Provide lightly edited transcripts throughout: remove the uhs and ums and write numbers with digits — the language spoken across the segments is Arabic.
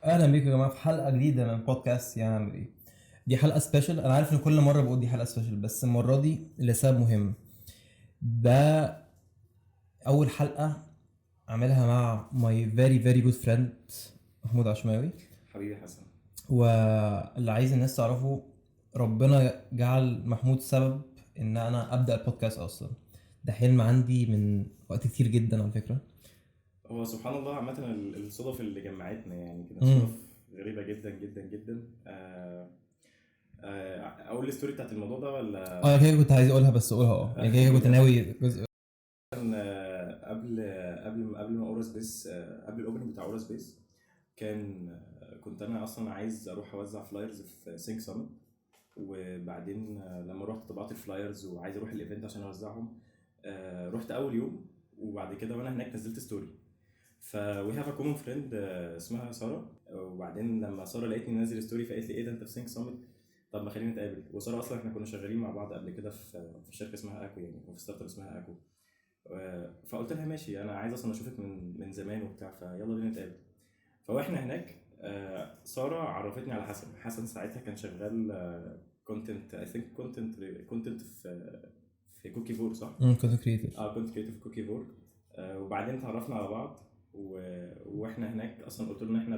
اهلا بيكم يا جماعه في حلقه جديده من بودكاست يعمل ايه. دي حلقه سبيشال. انا عارف ان كل مره بقول دي حلقه سبيشال، بس المره دي لسبب مهم. ده اول حلقه اعملها مع ماي فيري فيري جود فريند محمود عشماوي. حبيبي حسن. واللي عايز الناس تعرفه، ربنا جعل محمود سبب ان انا ابدا البودكاست اصلا. ده حلم عندي من وقت كتير جدا على فكره. هو سبحان الله عامة الصدف اللي جمعتنا يعني كده امم صدف غريبة جدا جدا جدا. أقول الستوري بتاعت الموضوع ده ولا؟ اه كده كنت عايز اقولها، بس اقولها يعني كده كنت بجد. ناوي جزء. قبل ما اورا سبيس، قبل الاوبننج بتاع اورا سبيس كان كنت انا اصلا عايز اروح اوزع فلايرز في سينك سامت. وبعدين لما رحت طبعت الفلايرز وعايز اروح الايفنت عشان اوزعهم. رحت اول يوم وبعد كده وانا هناك نزلت ستوري. وي هاف ا كومن فريند اسمها ساره. وبعدين لما ساره لقيتني نازل ستوري فقالت لي ايه ده انت في سينك سامت؟ طب ما خلينا نتقابل. وساره اصلا احنا كنا شغالين مع بعض قبل كده في شركه اسمها اكو، يعني وفي ستارت اب اسمها اكو. فقلت لها ماشي، انا عايز اصلا اشوفك من زمان وبتاع، فيلا بينا نتقابل. فاحنا هناك ساره عرفتني على حسن ساعتها كان شغال كونتنت، اي ثينك كونتنت في كوكي فور، صح؟ كنت كريتيف. اه كنت كريتيف في كوكي فور. وبعدين اتعرفنا على بعض واحنا هناك اصلا قلت له ان احنا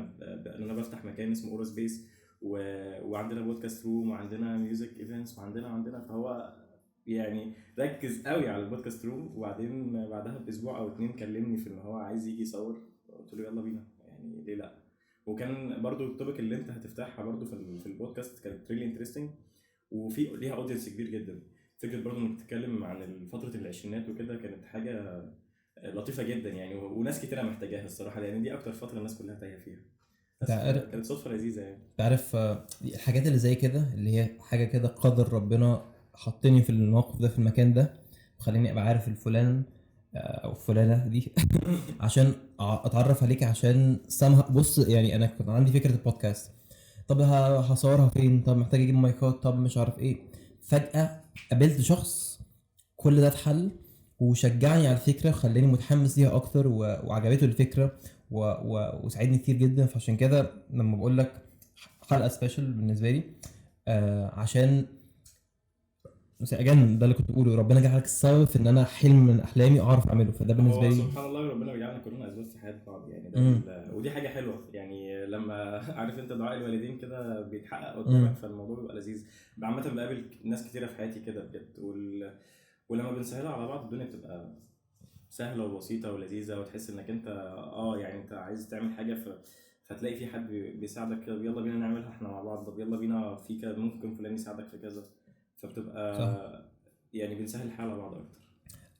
ان انا بفتح مكان اسمه اورو سبيس وعندنا بودكاست روم وعندنا ميوزك ايفنتس وعندنا فهو يعني ركز قوي على البودكاست روم. وبعدين بعدها باسبوع او اتنين كلمني في ان هو عايز يجي يصور. قلت له يلا بينا، يعني ليه لا. وكان برضو التوبيك اللي انت هتفتحها برضو في البودكاست كانت ريلي انترستنج وفي ليها اودينس كبير جدا. فكره برضو انك تتكلم عن فتره العشرينات وكده كانت حاجه لطيفه جدا يعني، وناس كتيره محتاجاها الصراحه، لان دي اكتر فتره الناس كلها تايهه فيها. انت بس عارف فكانت صدفه لذيذه يعني. تعرف الحاجات اللي زي كده، اللي هي حاجة كده قدر ربنا حطني في الموقف ده في المكان ده، وخليني ابقى عارف الفلان او فلانة دي عشان اتعرف عليك. عشان بص، يعني انا كنت عندي فكرة البودكاست. طب هصورها فين؟ طب محتاج اجيب مايكات؟ طب مش عارف ايه. فجأة قابلت شخص كل ده اتحل، وشجعني على الفكرة وخلاني متحمس ليها اكتر وعجبته الفكرة وساعدني كتير جدا. فعشان كده لما بقول لك حلقة سبيشال بالنسبة لي، عشان اجان ده اللي كنت بقوله، ربنا جعلك السبب في ان انا حلم من احلامي اعرف اعمله، فده بالنسبة هو لي. سبحان الله ربنا بيجعلنا كلنا اسباب في حياه بعض يعني امم ودي حاجه حلوه يعني لما عارف انت دعاء الوالدين كده بيتحقق قدامك امم فالموضوع بيبقى لذيذ. عامه بقابل ناس كتيره في حياتي كده بجد ولما بنسهلها على بعض الدنيا بتبقى سهله وبسيطه ولذيذه وتحس انك انت يعني انت عايز تعمل حاجه فتلاقي في حد بيساعدك كده، يلا بينا نعملها احنا مع بعض، طب يلا بينا في كذا ممكن فلان يساعدك في كذا. صح. فبتبقى يعني بنسهل الحال على بعض اكتر.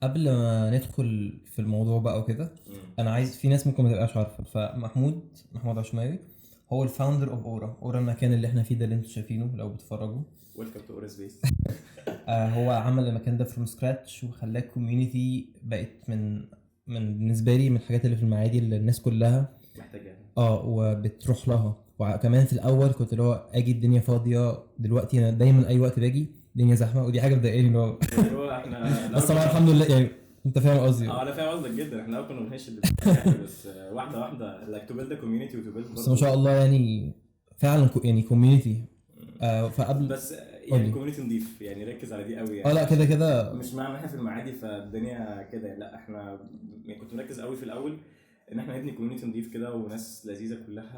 قبل ما ندخل في الموضوع بقى وكده، انا عايز، في ناس ممكن ما تبقاش عارفه، محمود عشماوي هو الفاوندر اوف اورا المكان اللي احنا فيه ده اللي انتوا شايفينه لو بتتفرجوا. ويلكم تو اورس بيس. هو عمل المكان ده فروم سكراتش وخلاه كوميونيتي، بقت من بالنسبه لي من الحاجات اللي في المعادي اللي الناس كلها محتاجة. وبتروح لها. وكمان في الاول كنت اللي هو اجي الدنيا فاضيه، دلوقتي انا دايما اي وقت باجي الدنيا زحمه، ودي حاجه بتضايقني اللي هو اللي هو احنا بس الاول طبعا كنا الحمد لله يعني. انت فاهم قصدي. انا فاهم قصدك جدا. احنا الاول كنا بنهش الدنيا بس واحده واحده like to build a community و to build بس ما شاء برضه. الله يعني فعلا يعني كوميونيتي. فقبل. بس قول يعني لي. كوميونتي نضيف يعني، ركز على دي قوي اه يعني، لا كده عشان كده. مش معنى احنا في المعادي فالدنيا كده، لا احنا يعني كنت مركز قوي في الاول ان احنا نبني كوميونتي نضيف كده وناس لذيذه كلها.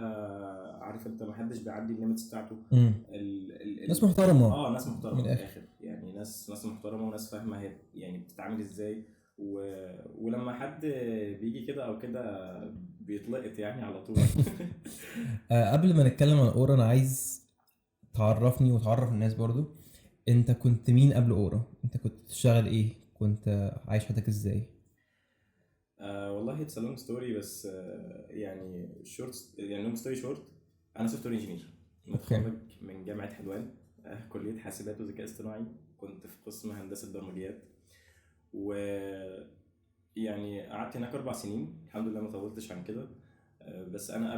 عارف انت ما حدش بيعدي الليميتس بتاعته. امم ال ناس ال محترمه ناس من محترمه من الاخر. الاخر يعني، ناس محترمه وناس فاهمه هي يعني بتتعامل ازاي ولما حد بيجي كده او كده بيتلقط يعني على طول. قبل ما نتكلم عن اورا، انا عايز تعرفني وتعرف الناس برضو، انت كنت مين قبل اورا؟ انت كنت بتشتغل ايه؟ كنت عايش حياتك ازاي؟ والله اتس لونج ستوري بس يعني شورت يعني لونج ستوري شورت. انا سوفت وير انجينير اوكي. متخرج من جامعه حلوان، كليه حاسبات وذكاء اصطناعي. كنت في قسم هندسه برمجيات و يعني قعدت هناك 4 سنين الحمد لله ما طولتش عن كده. بس انا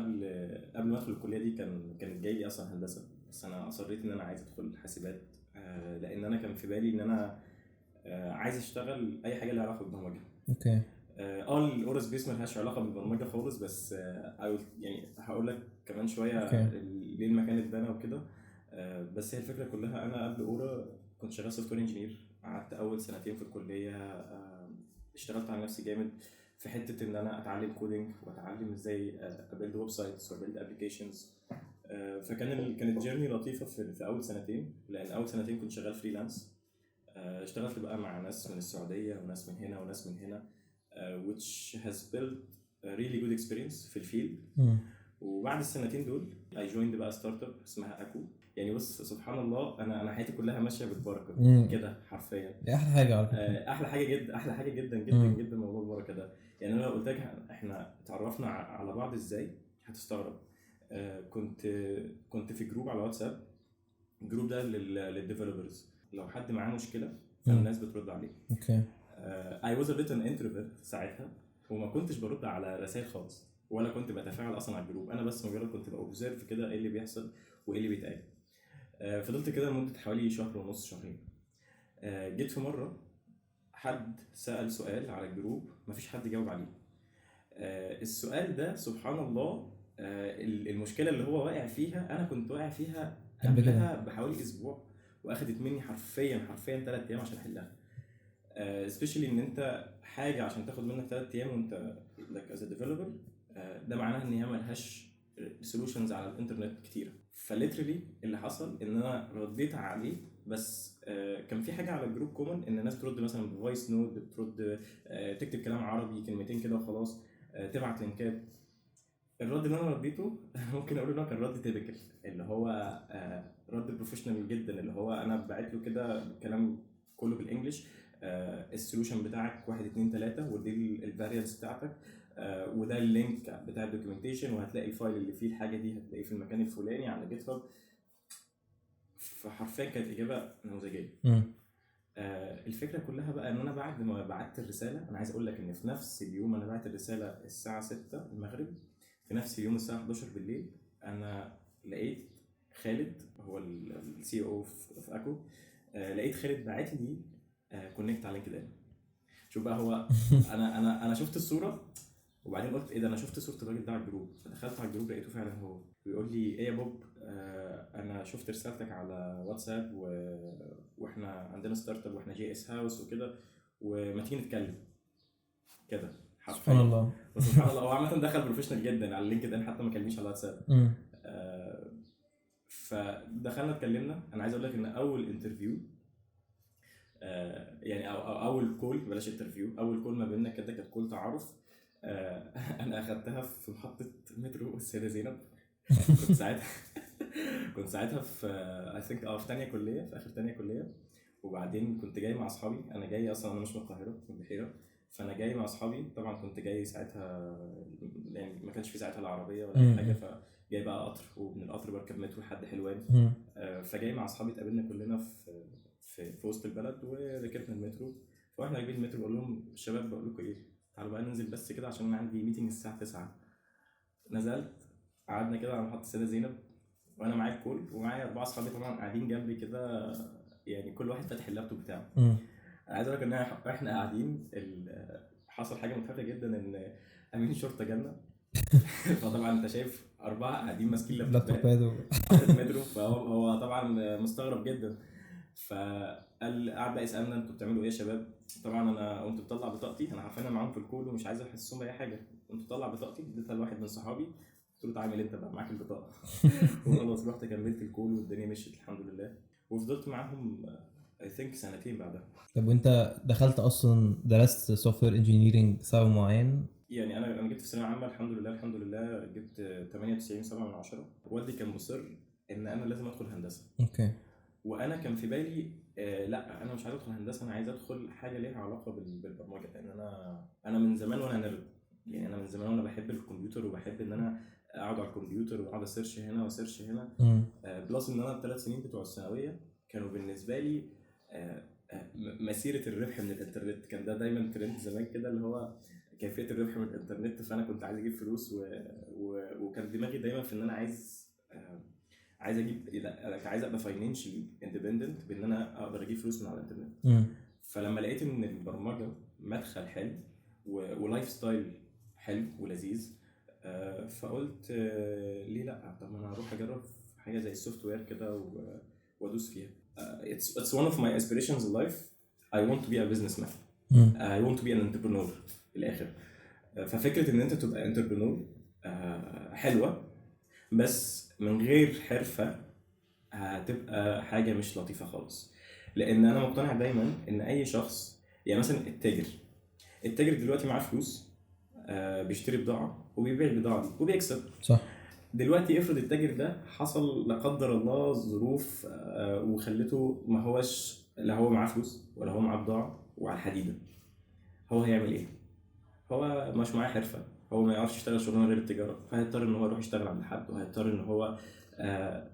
قبل ما ادخل الكليه دي كانت جاي لي اصلا هندسه، بس انا اصريت ان انا عايز ادخل حاسبات. لان انا كان في بالي ان انا عايز اشتغل اي حاجه لها علاقه بالبرمجه. اوكي. الاورا سبيس ملهاش علاقه بالبرمجه خالص، بس يعني هقول لك كمان شويه اوكي. ليه المكان اتبنى وكده. بس هي الفكره كلها، انا قبل اورا كنت شغال سوفت وير انجينير. قعدت اول سنتين في الكليه اشتغلت على نفسي جامد في حته ان انا اتعلم كودينج واتعلم ازاي ابيلد ويب سايتس وابيلد ابلكيشنز. كانت جيرني لطيفه في اول سنتين، لان اول سنتين كنت شغال فريلانس. اشتغلت بقى مع ناس من السعوديه وناس من هنا وناس من هنا، which has built a really good experience في الفيلد. وبعد السنتين دول I joined بقى ستارت اب اسمها اكو. يعني بص سبحان الله، انا حياتي كلها ماشيه بالبركه كده حرفيا. دي احلى حاجه على فكره. احلى حاجه جدا، احلى حاجه جدا جدا جدا موضوع البركه ده. يعني انا لو قلت لك احنا اتعرفنا على بعض ازاي هتستغرب. كنت في جروب على واتساب. الجروب ده للديفلوبرز، لو حد معاه مشكله فالناس بترد عليه. اوكي. I was a bit an introvert ساعتها، وما كنتش برد على رسائل خالص، ولا كنت بتفاعل اصلا على الجروب. انا بس مجرد كنت بأوبزيرف كده ايه اللي بيحصل وايه اللي بيتقال. فضلت كده لمده حوالي شهر ونص، شهرين. جيت في مره حد سأل سؤال على الجروب مفيش حد جاوب عليه. السؤال ده سبحان الله، المشكله اللي هو واقع فيها انا كنت واقع فيها قبل كده. قبلها بحوالي اسبوع، واخدت مني حرفيا 3 ايام عشان احلها. سبيشالي ان انت حاجه عشان تاخد منك 3 ايام وانت like as a developer، ده معناه ان هي ملهاش سولوشنز على الانترنت كتيره. فليترلي اللي حصل ان انا رديت عليه، بس كان في حاجه على الجروب كومن ان الناس ترد مثلا بفويس نوت، بترد تكتب كلام عربي كلمتين كده وخلاص، تبعت لينكات. الرد اللي انا رديته ممكن اقول ان هو كان رد تيبيكال، اللي هو رد بروفيشنال جدا، اللي هو انا بعت له كده كلام كله بالانجلش. السولوشن بتاعك 1 2 3، ودي الفاريانس بتاعتك، وده اللينك بتاع الدوكيومنتيشن، وهتلاقي الفايل اللي فيه الحاجه دي هتلاقيه في المكان الفلاني على جيت هاب. فحرفيا كانت اجابه نموذجيه. الفكره كلها بقى ان انا بعد ما بعت الرساله، انا عايز اقول لك ان في نفس اليوم انا بعت الرساله الساعه 6 المغرب، في نفس اليوم الساعه 11 بالليل انا لقيت خالد، هو السي او في اكو. لقيت خالد باعت لي كونكت على لينكدين. شوف بقى هو انا شفت الصوره، وبعدين قلت ايه ده، انا شفت صوره الراجل ده على الجروب. فدخلت على الجروب لقيته فعلا هو بيقول لي ايه يا بوب، انا شفت رسالتك على واتساب واحنا عندنا ستارت اب واحنا جي اس هاوس وكده، وما تيجي نتكلم كده. سبحان الله. سبحان الله. هو عامه دخل بروفيشنال جدا على لينكد ان، حتى ما كلمنيش على واتساب. فدخلنا اتكلمنا. انا عايز اقول لك ان اول انترفيو، يعني أو اول كول، بلاش انترفيو، اول كول ما بيننا كده كانت كول تعارف. انا اخدتها في محطه مترو السيده زينب. كنت ساعتها كنت ساعتها في اي ثينك في ثانيه كليه، في اخر ثانيه كليه. وبعدين كنت جاي مع اصحابي، انا جاي اصلا، انا مش من القاهره، من البحيره. فانا جاي مع اصحابي، طبعا كنت جاي ساعتها يعني ما كانش في ساعتها لا عربيه ولا اي حاجه، فجاي بقى قطر، ومن القطر بركب مترو لحد حلوان. فجاي مع اصحابي، اتقابلنا كلنا في وسط البلد وركبنا المترو. فاحنا راكبين المترو بقول لهم الشباب، بقول لكم ايه، تعالوا بقى ننزل بس كده عشان انا عندي ميتنج الساعه 9. نزلت، قعدنا كده على محطه السيده زينب، وانا معايا الكول ومعايا 4 اصحابي طبعا قاعدين جنبي كده، يعني كل واحد فاتح اللابتوب بتاعه. انا عايز اقول لك ان احنا قاعدين حصل حاجه مضحكه جدا، ان امين الشرطه جالنا. فطبعا انت شايف 4 قاعدين ماسكين لابتوبات في المترو، فهو طبعا مستغرب جدا. قعد بقى يسالنا انتوا بتعملوا ايه يا شباب. طبعا انا قمت مطلع بطاقتي، انا عارفين انا معاهم في الكول ومش عايز احسسهم باي حاجه. قمت مطلع بطاقتي اديتها لواحد من صحابي، قلت له تعالى انت بقى معاك البطاقه. وخلاص رحت كملت الكول والدنيا مشيت الحمد لله، وفضلت معاهم اي ثينك سنتين بعدها. طب وانت دخلت اصلا درست سوفت وير انجينيرنج سبب معين؟ يعني انا جبت في ثانويه عامه الحمد لله، الحمد لله جبت 98.7 من 10. والدي كان مصر ان انا لازم ادخل هندسه. اوكي. وانا كان في بالي لا انا مش عايز ادخل هندسه، انا عايز ادخل حاجه ليها علاقه بالبرمجه، لان انا من زمان وانا نرد. يعني انا من زمان وانا بحب الكمبيوتر، وبحب ان انا اقعد على الكمبيوتر واقعد اسيرش هنا واسيرش هنا. بلس ان انا ال3 سنين بتوع الثانويه كانوا بالنسبه لي مسيره الربح من الانترنت. كان ده دايما ترند زمان كده، اللي هو كيفيه الربح من الانترنت. فانا كنت عايز اجيب فلوس وكان دماغي دايما في ان انا عايز اجيب، عايز ابقى فاينانشلي اندبندنت، بان انا اقدر اجيب فلوس من على الانترنت. فلما لقيت ان البرمجه مدخل حلو ولايف ستايل حلو ولذيذ. فقلت ليه لا، طب ما انا اروح اجرب حاجه زي السوفت وير كده وادوس فيها. it's one of my aspirations in life. I want to be a businessman. I want to be an entrepreneur في الاخر. ففكره ان انت تبقى entrepreneur حلوه، بس من غير حرفه هتبقى حاجه مش لطيفه خالص. لان انا مقتنع دايما ان اي شخص، يعني مثلا التاجر دلوقتي معاه فلوس، بيشتري بضاعه وبيبيع البضاعه دي وبيكسب. صح. دلوقتي افرض التاجر ده حصل لا قدر الله ظروف وخلته ما هوش، لا هو معاه فلوس ولا هو معاه بضاعه وعلى الحديده، هو هيعمل ايه؟ هو مش معاه حرفه، هو ما يعرفش يشتغل شغلانه غير التجاره، فهيضطر ان هو يروح يشتغل عند حد، وهيضطر ان هو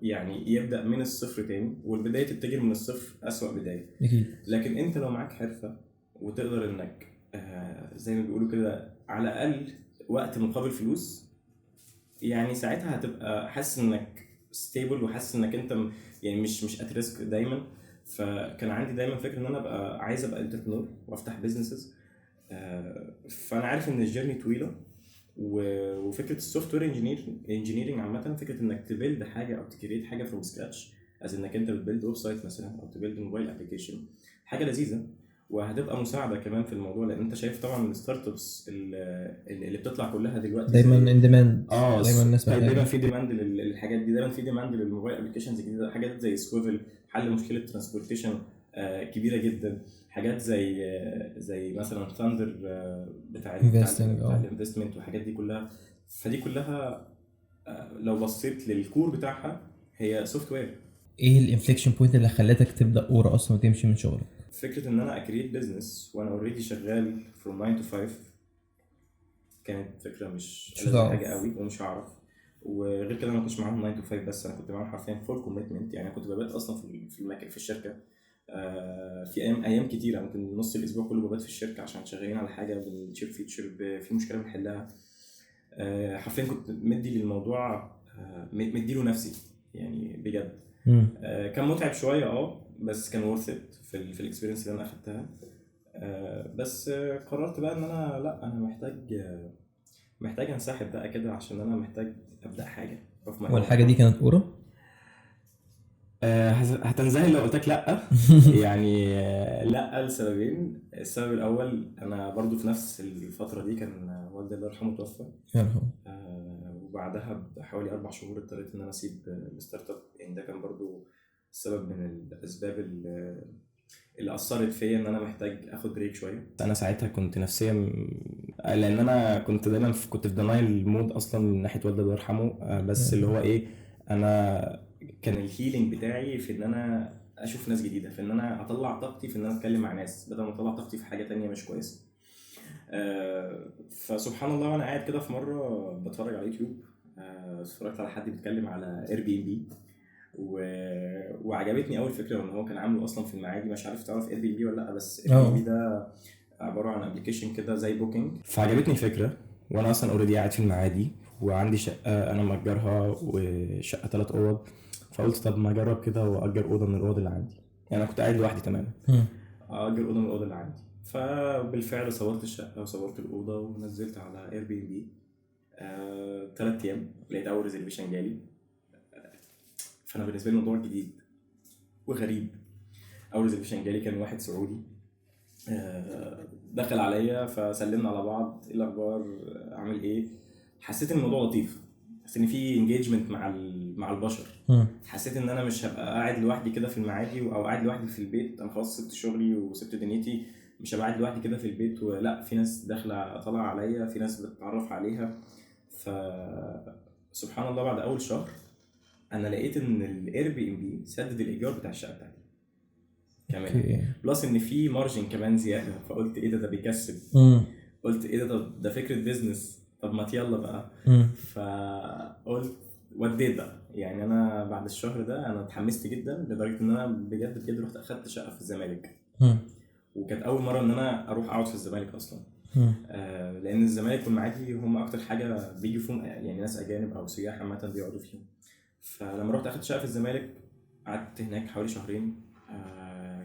يعني يبدا من الصفر تاني. والبدايه التاجر من الصفر اسوأ بدايه. اكيد. لكن انت لو معاك حرفه وتقدر انك زي ما بيقولوا كده على الاقل وقت مقابل فلوس، يعني ساعتها هتبقى حاسس انك ستيبل، وحاسس انك انت يعني مش ات ريسك دايما. فكان عندي دايما فكره ان انا ابقى عايز ابقى انتربرنور وافتح بزنسز. فانا عارف ان الجيرني طويله، وفكره السوفت وير انجينيرنج عامه، فكره انك تبيلد حاجه او تكريت حاجه فروم سكراتش، از انك انت بتبيلد ويب سايت مثلا او تبيلد موبايل ابلكيشن، حاجه لذيذه وهتبقى مساعده كمان في الموضوع. لان انت شايف طبعا الستارت ابس اللي بتطلع كلها دلوقتي دايما ان ديماند، دايما الناس دايما محتاجه. في ديماند للحاجات دي، دايما في ديماند للموبايل ابلكيشنز الجديده. حاجات زي سويفل حل مشكله ترانسبورتيشن كبيره جدا. حاجات زي مثلا ثاندر بتاع Investing، الانفستمنت والحاجات دي كلها. فدي كلها لو بصيت للكور بتاعها هي سوفت وير. ايه الانفليكشن بوينت اللي خلتك تبدا اورا اصلا وتمشي من شغلك؟ فكره ان انا اكريت بزنس وانا اوريدي شغال from 9 to 5 كانت فكره مش مش ألذ هتعرف. حاجه قوي ومش هعرف. وغير كده انا ما كنتش معاهم 9 to 5 بس، انا كنت معاهم حرفيا فول كوميتمنت. يعني انا كنت ببات اصلا في المكان في الشركه في ايام كتيره، ممكن نص الاسبوع كله ببات في الشركه عشان شغالين على حاجه بنشيب فيتشر في مشكله بنحلها. حرفيا كنت مدي للموضوع مديله نفسي يعني بجد. كان متعب شويه بس كان ورث ات في الاكسبيرينس اللي انا اخدتها. بس قررت بقى ان انا لا، انا محتاج انسحب بقى كده، عشان انا محتاج ابدا حاجه في والحاجه دي كانت اورا؟ هتنزهل لو قلت لك لا. يعني لا لسببين. السبب الاول انا برضو في نفس الفتره دي كان والدي الله يرحمه توفى. يرحمه. وبعدها بحوالي 4 شهور اضطريت ان انا اسيب الستارت اب. يعني ده كان برضو سبب من الاسباب اللي اثرت فيا ان انا محتاج اخد بريك شويه. انا ساعتها كنت نفسيا لان انا كنت دايما كنت في دينايل مود اصلا من ناحيه والدي الله يرحمه. بس اللي هو ايه، انا كان الهيلينج بتاعي في ان انا اشوف ناس جديده، في ان انا اطلع طاقتي في ان انا اتكلم مع ناس بدل ما اطلع طاقتي في حاجه تانية مش كويسه. فسبحان الله وانا قاعد كده في مره بتفرج على يوتيوب، اتفرجت على حد بيتكلم على اير بي ام بي، وعجبتني اول فكره ان هو كان عامله اصلا في المعادي. مش عارف تعرف اير بي ام بي ولا لا، بس اير بي ام بي ده عباره عن ابلكيشن كده زي بوكينج. فعجبتني الفكره وانا اصلا اوريدي قاعد في المعادي وعندي شقه انا مأجرها وشقه 3 اوض. فقلت طب ما اجرب كده واجر اوضه من الاوض اللي عندي. يعني انا كنت قاعد لوحدي تماما، اجر اوضه من الاوض اللي عندي. فبالفعل صورت الشقه وصورت الاوضه ونزلت على اير بي ام بي. 3 ايام لقيت اول ريزرفيشن جالي. فانا بالنسبه لي الموضوع جديد وغريب. اول ريزرفيشن جالي كان واحد سعودي دخل عليا فسلمنا على بعض، ايه الاخبار، عامل ايه. حسيت ان الموضوع لطيف، حسيت ان في انجيجمنت مع البشر. حسيت ان انا مش هبقى قاعد لوحدي كده في المعادي او قاعد لوحدي في البيت. انا خلاص سبت شغلي وسبت دنيتي، مش هبقى قاعد لوحدي كده في البيت ولا في ناس داخله طالعه عليا، في ناس بتتعرف عليها. سبحان الله بعد اول شهر انا لقيت ان الاير بي ام بي سدد الايجار بتاع الشقه بتاعتي كمان، بلس ان في مارجن كمان زياده. فقلت ايه ده بيكسب. قلت ايه ده فكره بيزنس، طب ما يلا بقى. فقلت وديت بقى. يعني انا بعد الشهر ده انا اتحمست جدا لدرجه ان انا بجد رحت اخدت شقه في الزمالك. وكانت اول مره ان انا اروح اقعد في الزمالك اصلا. لان الزمالك والمعادي هم اكتر حاجه بيجوا فيهم يعني ناس اجانب او سياح عامه بيقعدوا فيهم. فلما رحت اخدت شقه في الزمالك قعدت هناك حوالي شهرين.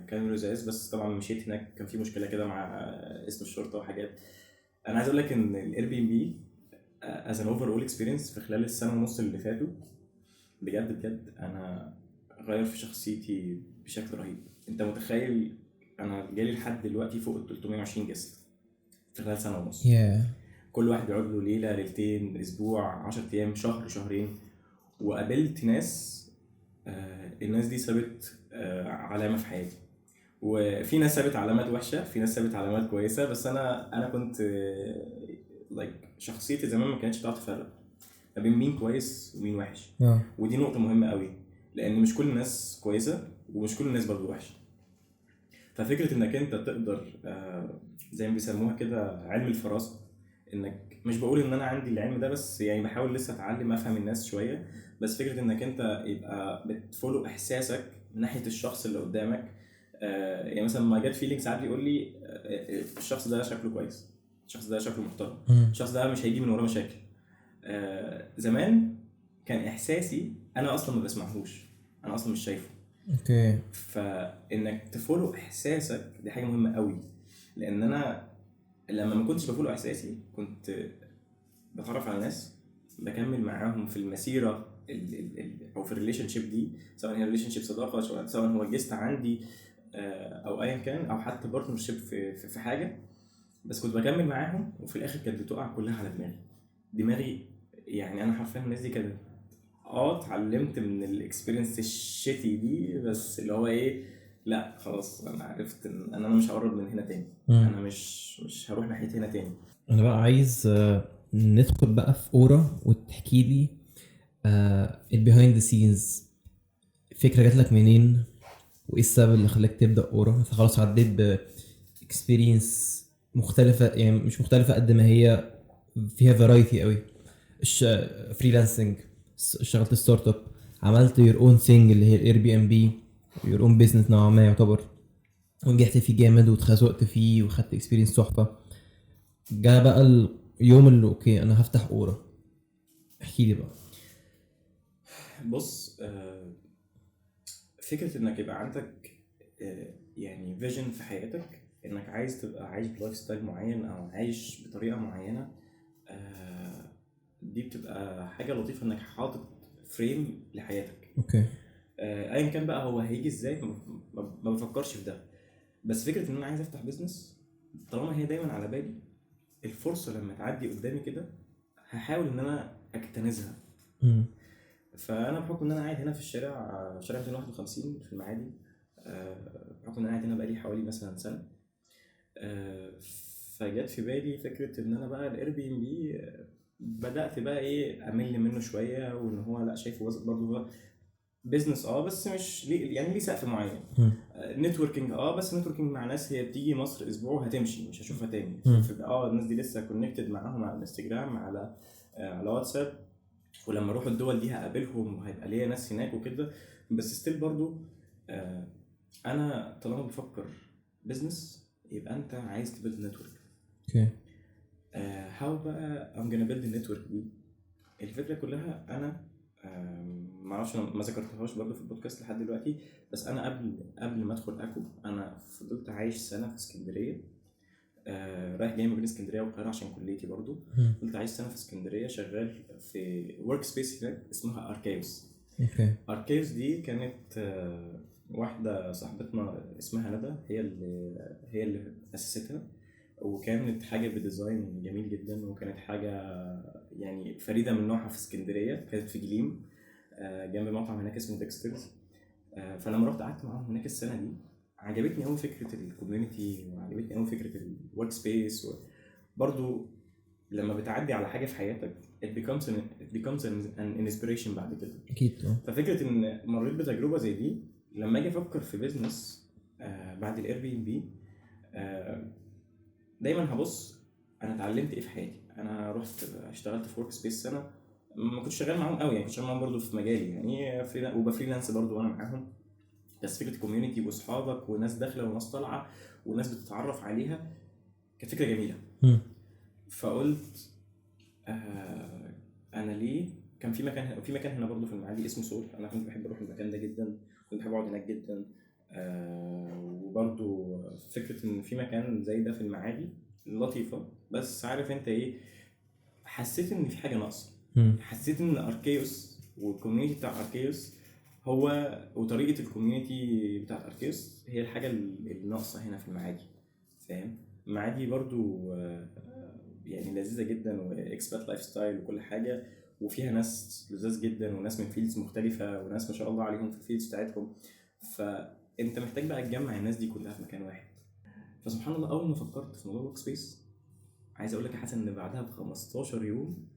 كانوا لذاذ، بس طبعا مشيت هناك كان في مشكله كده مع اسم الشرطه وحاجات. انا عايز اقول لك ان الاير بي ام بي از ان اوفر اول اكسبيرينس في خلال السنه ونص اللي فاتوا، بجد بجد انا غير في شخصيتي بشكل رهيب. انت متخيل انا جالي لحد دلوقتي فوق ال 320 جست في خلال سنه ونص. يا كل واحد بيقعد له ليله ليلتين اسبوع 10 ايام شهر شهرين. وقابلت ناس الناس دي سابت علامه في حياتي. وفي ناس سابت علامات وحشه، في ناس سابت علامات كويسه، بس انا كنت شخصيتي زمان ما كانتش بتعرف تفرق ما بين مين كويس ومين وحش. اه ودي نقطه مهمه قوي، لان مش كل الناس كويسه ومش كل الناس برضه وحشه. ففكره انك انت تقدر زي ما بيسموها كده علم الفراسه، انك مش بقول ان انا عندي العلم ده، بس يعني بحاول لسه اتعلم افهم الناس شويه. بس فكره انك انت يبقى بتفولو احساسك من ناحيه الشخص اللي قدامك. يعني مثلا ما جت فيلينج ساعات يقول لي الشخص ده شكله كويس، الشخص ده شكله محترم، الشخص ده مش هيجي من وراه مشاكل. زمان كان احساسي انا اصلا ما بسمعهوش، انا اصلا مش شايفه. اوكي فانك تفولو احساسك دي حاجه مهمه قوي. لان انا لما ما كنتش بفولو احساسي كنت بتعرف على ناس بكمل معاهم في المسيره او في الريليشن شيب دي، سواء هي ريليشن شيب صداقه، سواء هو جيست عندي او ايا كان، او حتى بارتنر شيب في حاجه. بس كنت بكمل معاهم وفي الاخر كانت بتقع كلها على دماغي. يعني انا حرفيا الناس دي كانت اتعلمت من الاكسبيرينس الشتي دي، بس اللي هو ايه، لا خلاص انا عرفت ان انا مش هقرب من هنا تاني. انا مش هروح ناحيه هنا تاني. انا بقى عايز ندخل بقى في اورا وتحكي لي البيهايند ذا سينز. الفكره جات لك منين وايه السبب اللي خلاك تبدا اورا؟ انت خلاص عديت باكسبيرينس مختلفه، يعني مش مختلفه قد ما هي فيها فرايتي قوي. فريلانسنج، اشتغلت ستارت اب، عملت يور اون ثينج اللي هي الاير بي ام بي، يور اون بيزنس نوعا ما يعتبر، ونجحت فيه جامد واتخزقت فيه وخدت اكسبيرينس تحفه. جاء بقى اليوم اللي اوكي انا هفتح اورا. احكي لي بقى. بص فكره انك يبقى عندك يعني فيجن في حياتك، انك عايز تبقى عايش بلايف ستايل معين او عايش بطريقه معينه. دي بتبقى حاجه لطيفه انك حاطط فريم لحياتك. اوكي ايا كان بقى هو هيجي ازاي ما بفكرش في ده. بس فكره ان انا عايز افتح بيزنس طالما هي دايما على بالي، الفرصه لما تعدي قدامي كده هحاول ان انا اجتنزها. امم فانا بحكم ان انا قاعد هنا في الشارع شارع 251 في المعادي، بحكم ان انا قاعد هنا بقالي حوالي مثلا سنه. فجت في بالي فكره ان انا بقى الاير بي ام بي بدات بقى ايه امل منه شويه، وان هو لا شايفه برضه هو بيزنس بس مش ليه يعني ليه سقف معين. نتوركينج بس نتوركينج مع ناس هي بتيجي مصر اسبوع وهتمشي مش هشوفها تاني. الناس دي لسه كونكتد معاهم على الانستجرام، على واتساب، ولما اروح الدول دي هقابلهم وهيبقى ليا ناس هناك وكده. بس ستيل برضو انا طالما بفكر بزنس يبقى انت عايز تبيلد نتورك. اوكي هاو بقى I'm gonna build النتورك دي. الفكره كلها انا ما اعرفش، انا ما ذكرتهاش برضو في البودكاست لحد دلوقتي. بس انا قبل ما ادخل اكو انا فضلت عايش سنه في اسكندريه، رايح جاي ما بين اسكندريه والقاهره عشان كليتي برضو. فضلت عايش سنه في اسكندريه شغال في ورك سبيس هناك اسمها اركايوس. اوكي اركايوس دي كانت واحده صاحبتنا اسمها ندى هي اللي اسستها. وكانت حاجه بديزاين جميل جدا، وكانت حاجه يعني فريده من نوعها في اسكندريه. كانت في جليم جنب مطعم هناك اسمه ديكسترز. فلما رحت قعدت معاهم هناك السنه دي عجبتني قوي فكره الكوميونتي، وعجبتني قوي فكره الورك سبيس. برضو لما بتعدي على حاجه في حياتك it becomes an inspiration بعد كده. اكيد ففكره ان مريت بتجربه زي دي، لما اجي افكر في بيزنس بعد الاير بي ام بي دايما هبص انا اتعلمت ايه في حياتي. انا رحت اشتغلت في ورك سبيس سنه، ما كنتش شغال معاهم قوي يعني، كنت شغال معاهم برضو في مجالي يعني وبفريلانس برضو وانا معاهم. بس فكره كوميونتي واصحابك وناس داخله وناس طالعه وناس بتتعرف عليها كانت فكره جميله. فقلت انا ليه كان في مكان هنا برضو في المعادي اسمه سول. انا كنت بحب اروح المكان ده جدا، كنت بحب اقعد هناك جدا. وبرضو فكره ان في مكان زي ده في المعادي لطيفه، بس عارف انت ايه، حسيت ان في حاجه ناقصه. مم. حسيت ان اركيوس والكوميونتي بتاع اركيوس هو، وطريقه الكوميونتي بتاع اركيوس هي الحاجه الناقصه هنا في المعادي. فاهم؟ المعادي برضو يعني لذيذه جدا، واكسبات لايف ستايل وكل حاجه، وفيها ناس لذاذ جدا، وناس من فيلدز مختلفه، وناس ما شاء الله عليهم في الفيلدز بتاعتهم. فانت محتاج بقى تجمع الناس دي كلها في مكان واحد. فسبحان الله اول ما فكرت في موضوع ورك سبيس، عايز اقول لك يا حسن ان بعدها ب 15 يوم